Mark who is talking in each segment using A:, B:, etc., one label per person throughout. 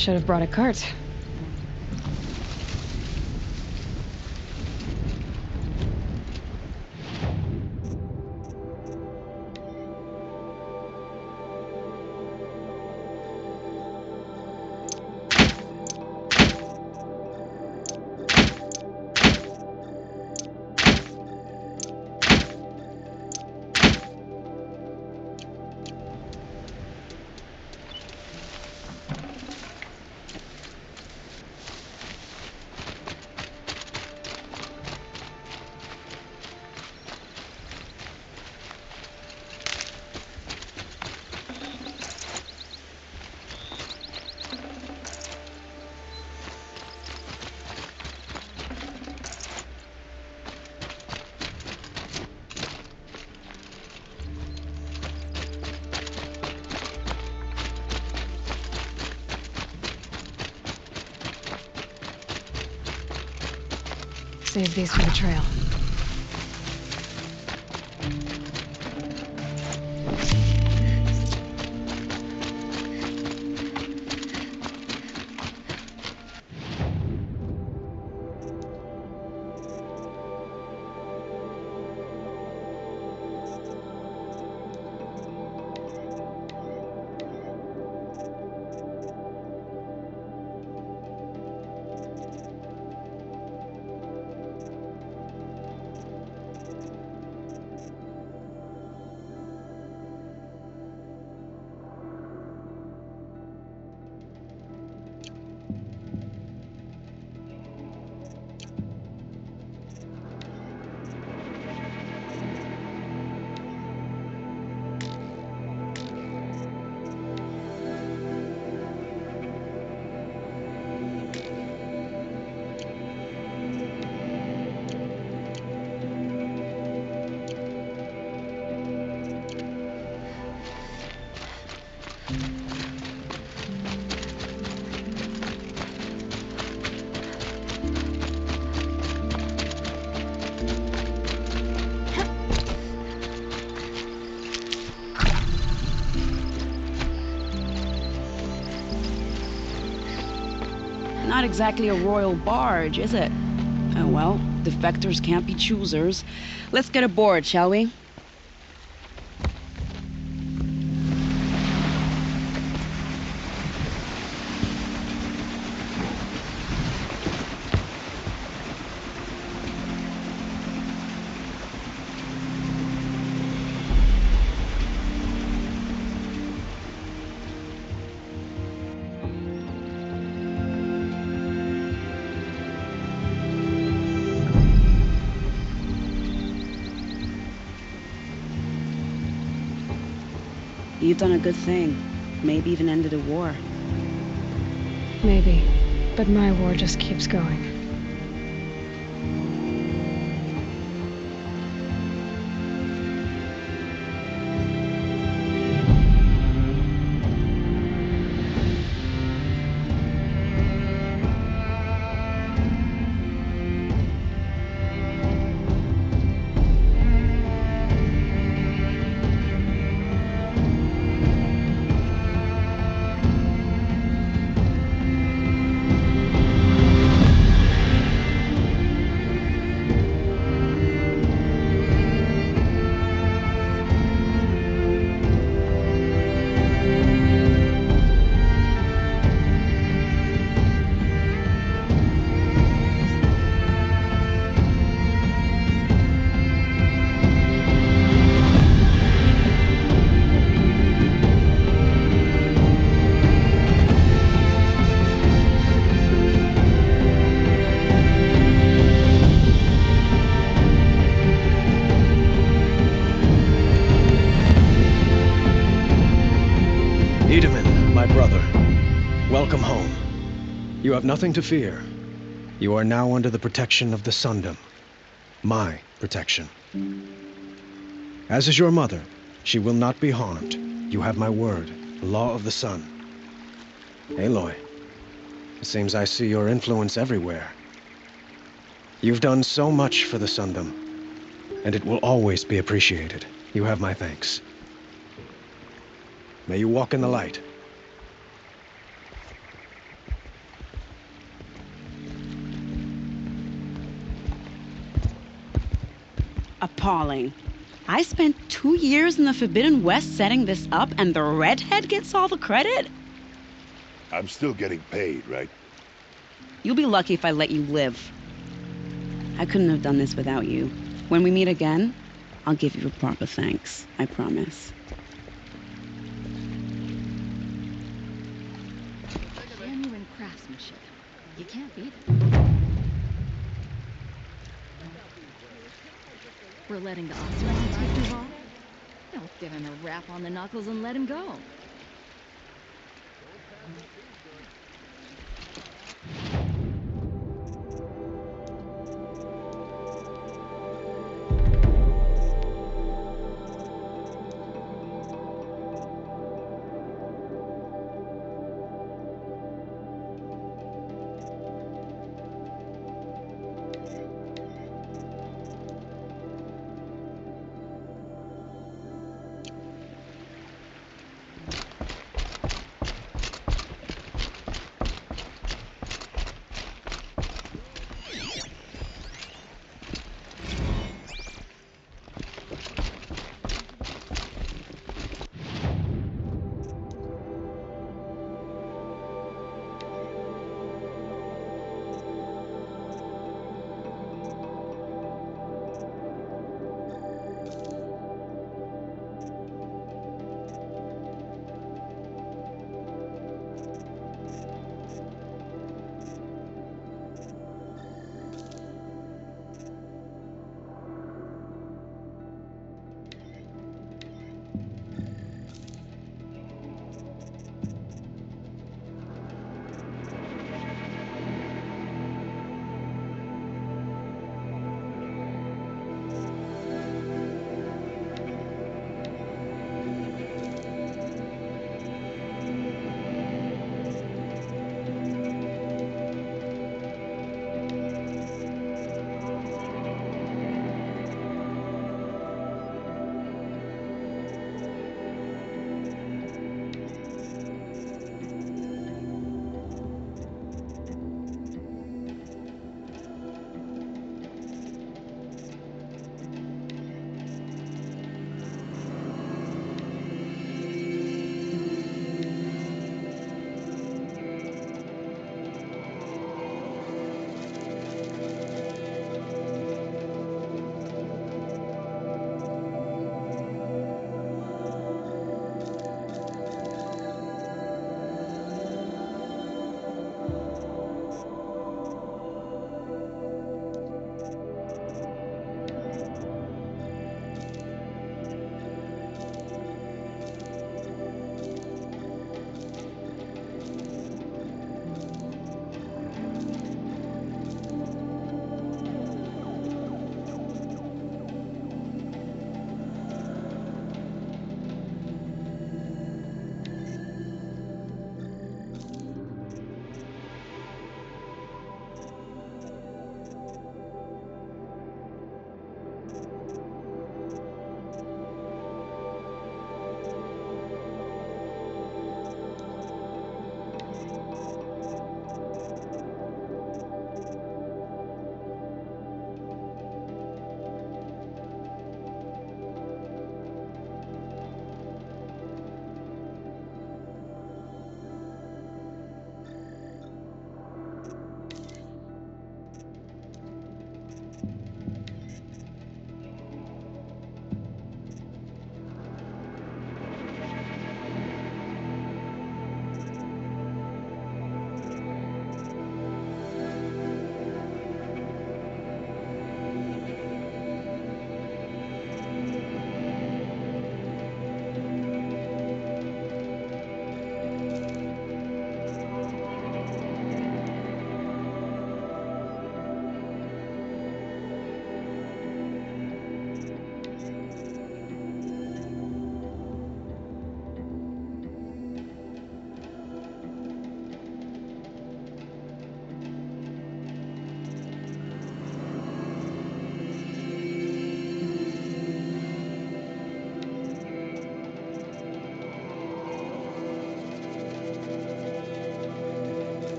A: Should have brought a cart. Save these for the trail.
B: Not exactly a royal barge, is it? Oh well, defectors can't be choosers. Let's get aboard, shall we? You've done a good thing. Maybe even ended a war.
A: Maybe. But my war just keeps going.
C: Edaman, my brother, welcome home. You have nothing to fear. You are now under the protection of the Sundom. My protection. As is your mother, she will not be harmed. You have my word, the law of the sun. Aloy, it seems I see your influence everywhere. You've done so much for the Sundom, and it will always be appreciated. You have my thanks. May you walk in the light.
B: appalling. I spent 2 years in the Forbidden West setting this up, and the redhead gets all the credit?
D: I'm still getting paid, right?
B: You'll be lucky if I let you live. I couldn't have done this without you. When we meet again, I'll give you a proper thanks. I promise.
E: Genuine craftsmanship. You can't beat it. We're letting the Oxman take Duval? Don't give him a rap on the knuckles and let him go.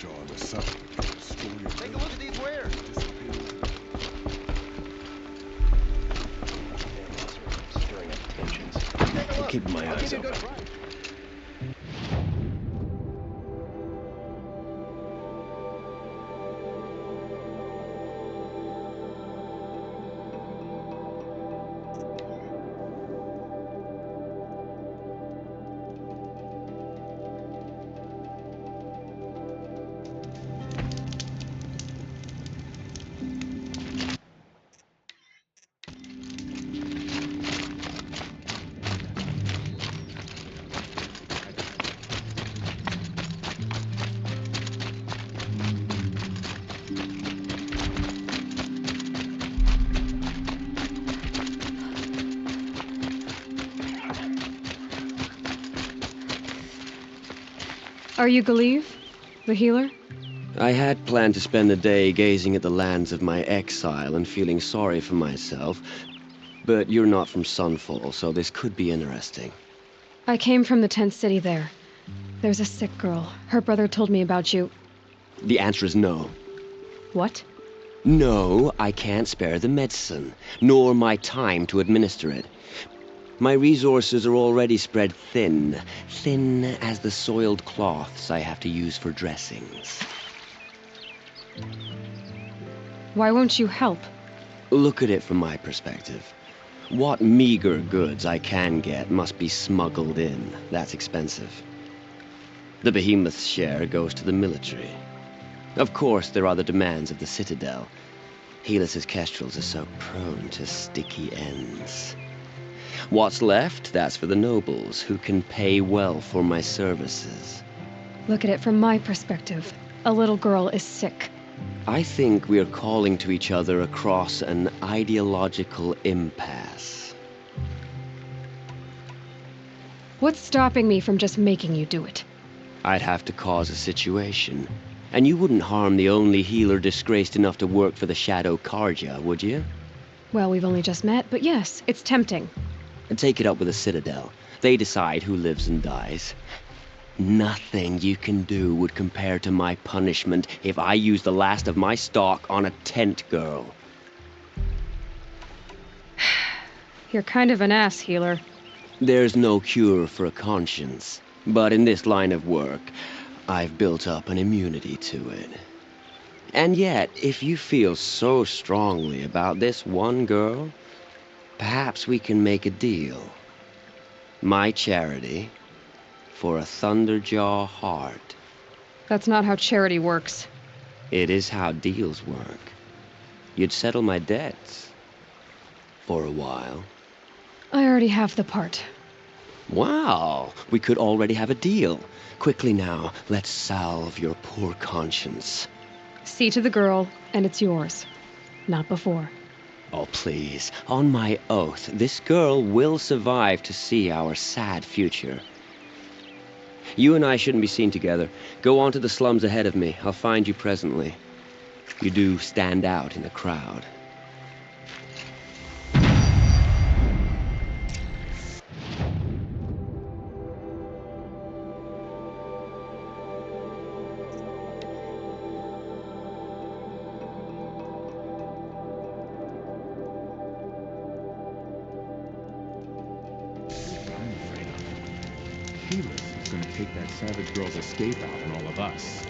D: Shaw the Sun.
F: Take a look at these wares.
C: Stirring up tensions.
F: Take a
C: I'm
F: look.
C: keeping my
F: I'll
C: eyes
F: give you a
C: open.
F: good price.
A: Are you Galeev? The healer?
G: I had planned to spend the day gazing at the lands of my exile and feeling sorry for myself, but you're not from Sunfall, so this could be interesting.
A: I came from the tent city there. There's a sick girl. Her brother told me about you.
G: The answer is no.
A: What?
G: No, I can't spare the medicine, nor my time to administer it. My resources are already spread thin, thin as the soiled cloths I have to use for dressings.
A: Why won't you help?
G: Look at it from my perspective. What meager goods I can get must be smuggled in. That's expensive. The behemoth's share goes to the military. Of course, there are the demands of the Citadel. Helis's kestrels are so prone to sticky ends. What's left, that's for the nobles, who can pay well for my services.
A: Look at it from my perspective. A little girl is sick.
G: I think we're calling to each other across an ideological impasse.
A: What's stopping me from just making you do it?
G: I'd have to cause a situation. And you wouldn't harm the only healer disgraced enough to work for the Shadow Carja, would you?
A: Well, we've only just met, but yes, it's tempting.
G: And take it up with the Citadel. They decide who lives and dies. Nothing you can do would compare to my punishment if I use the last of my stock on a tent girl.
A: You're kind of an ass, healer.
G: There's no cure for a conscience, but in this line of work, I've built up an immunity to it. And yet, if you feel so strongly about this one girl, perhaps we can make a deal. My charity for a Thunderjaw heart.
A: That's not how charity works.
G: It is how deals work. You'd settle my debts. For a while.
A: I already have the part.
G: Wow, we could already have a deal. Quickly now, let's salve your poor conscience.
A: See to the girl, and it's yours. Not before.
G: Oh, please, on my oath, this girl will survive to see our sad future. You and I shouldn't be seen together. Go on to the slums ahead of me. I'll find you presently. You do stand out in the crowd.
H: I'm afraid of. Helis is going to take that savage girl's escape out on all of us.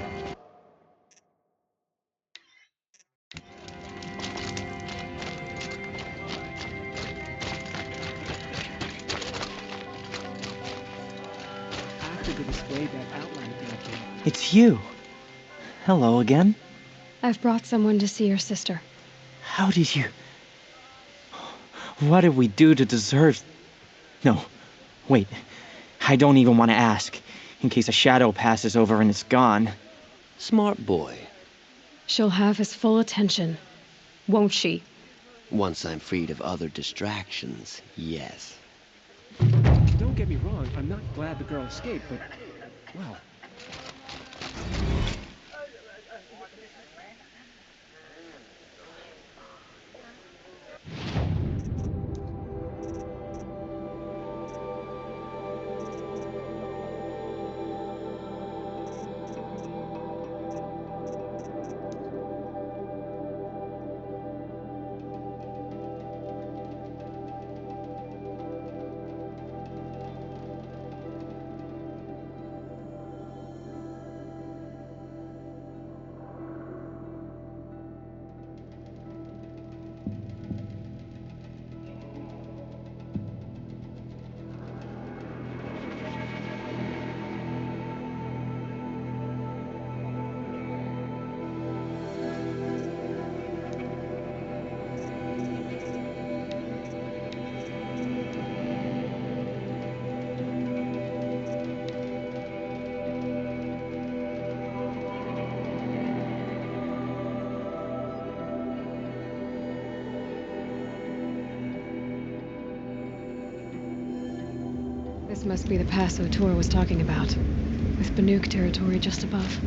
I: After the display that outline connected.
J: It's you. Hello again.
A: I've brought someone to see your sister.
J: How did you... What did we do to deserve... No, wait. I don't even want to ask, in case a shadow passes over and it's gone.
G: Smart boy.
A: She'll have his full attention, won't she?
G: Once I'm freed of other distractions, yes.
I: Don't get me wrong, I'm not glad the girl escaped, but... well...
A: This must be the pass O'Tor was talking about, with Banuk territory just above.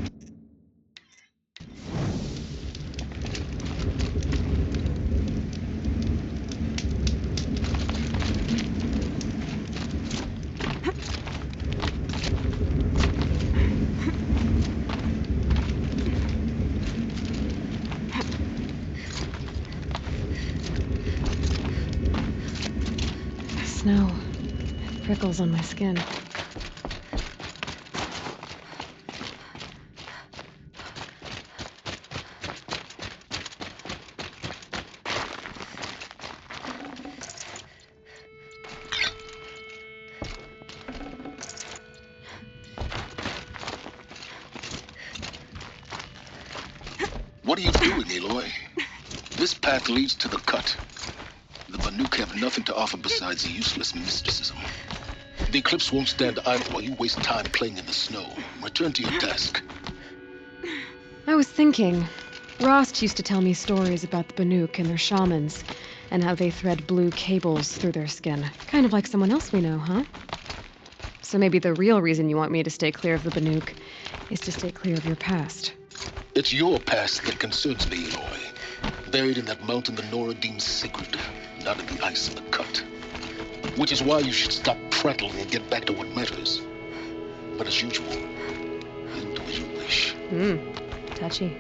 A: Snow. It prickles on my skin.
K: What are you doing, Aloy? This path leads to the cut. The Banuk have nothing to offer besides useless mysticism. The Eclipse won't stand idle while you waste time playing in the snow. Return to your desk.
A: I was thinking, Rost used to tell me stories about the Banuk and their shamans, and how they thread blue cables through their skin. Kind of like someone else we know, huh? So maybe the real reason you want me to stay clear of the Banuk is to stay clear of your past.
K: It's your past that concerns me, Aloy. Buried in that mountain the Nora deems sacred, not in the ice in the cut. Which is why you should stop prattling and get back to what matters. But as usual, you'll do as you wish.
A: Touchy.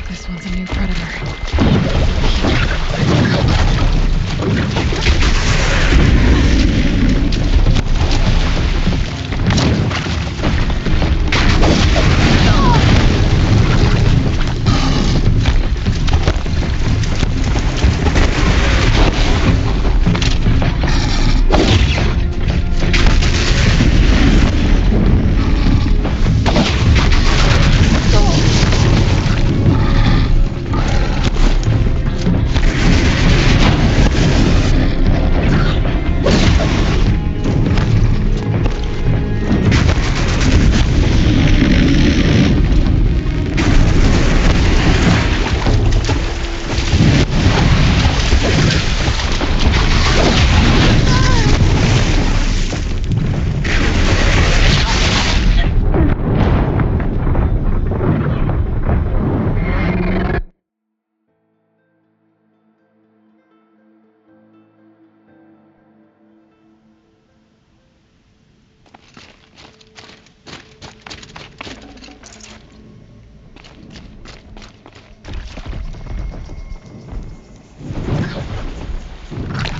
A: This one's a new predator.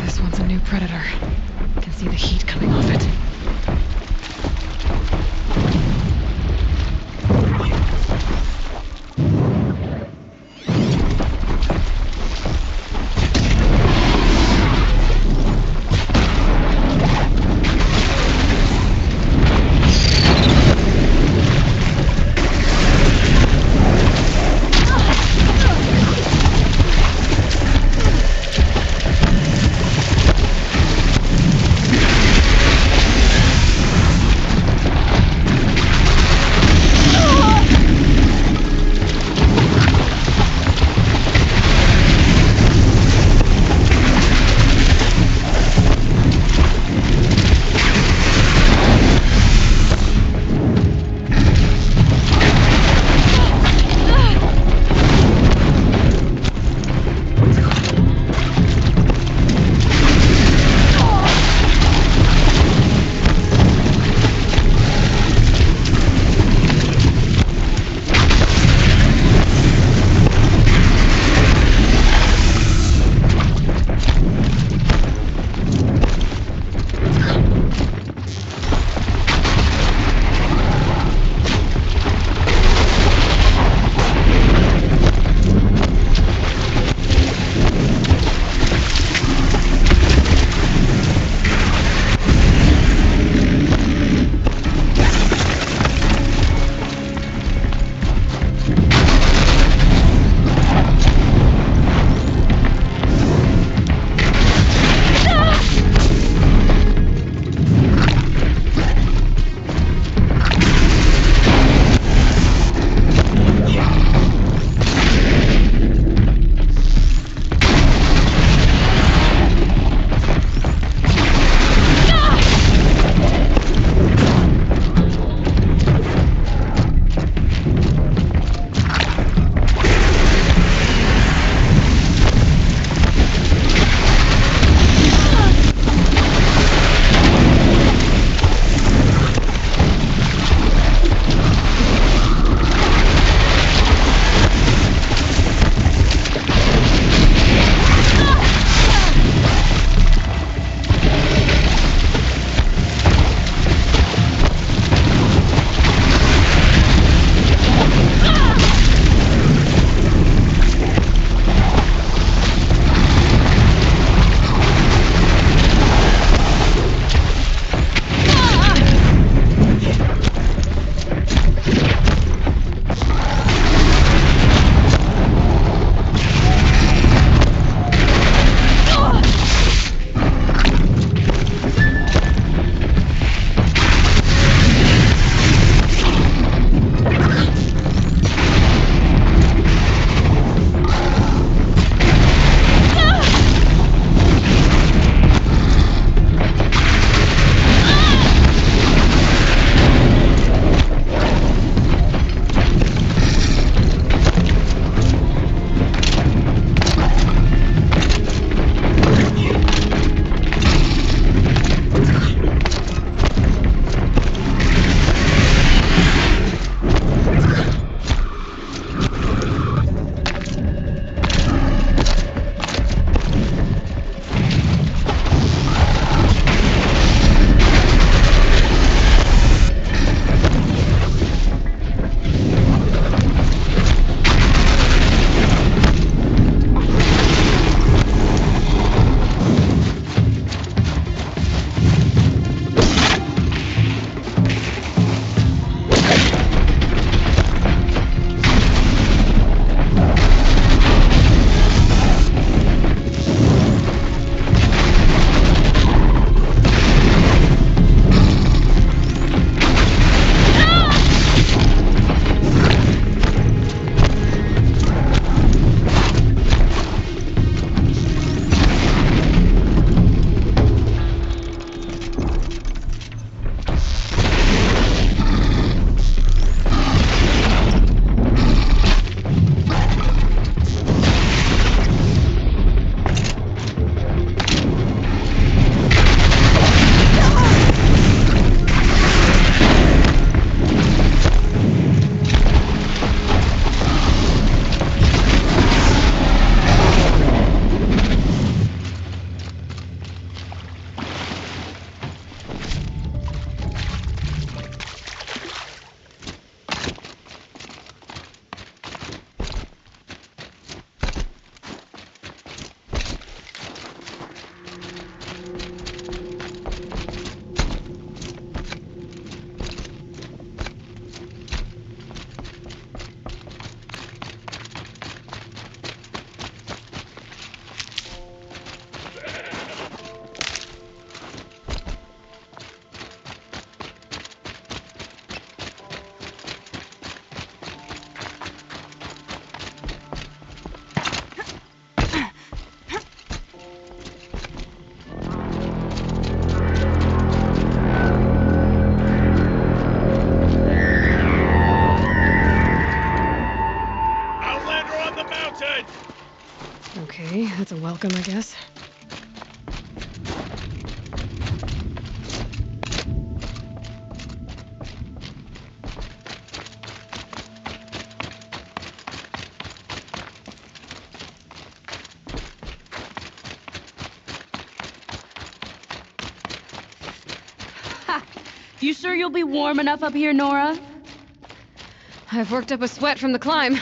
A: This one's a new predator. I can see the heat coming off it.
F: Mounted!
A: Okay, that's a welcome, I guess.
B: You sure you'll be warm enough up here, Nora?
A: I've worked up a sweat from the climb.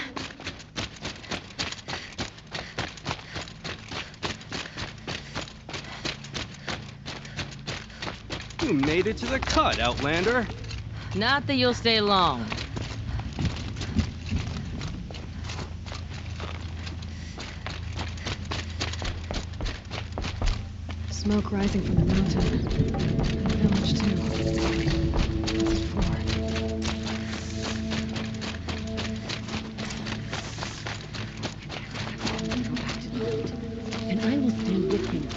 I: You made it to the cut, Outlander.
L: Not that you'll stay long.
A: Smoke rising from the mountain. And the village, too. What's it for?
L: Go back to the mountain, and I will stand with him.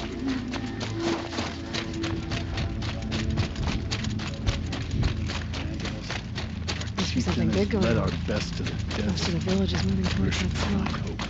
A: Must be something big going
K: led
A: on.
K: our best to the
A: Most
K: death.
A: of the village is moving
K: Where
A: towards
K: should
A: that
K: we find
A: smoke.
K: hope?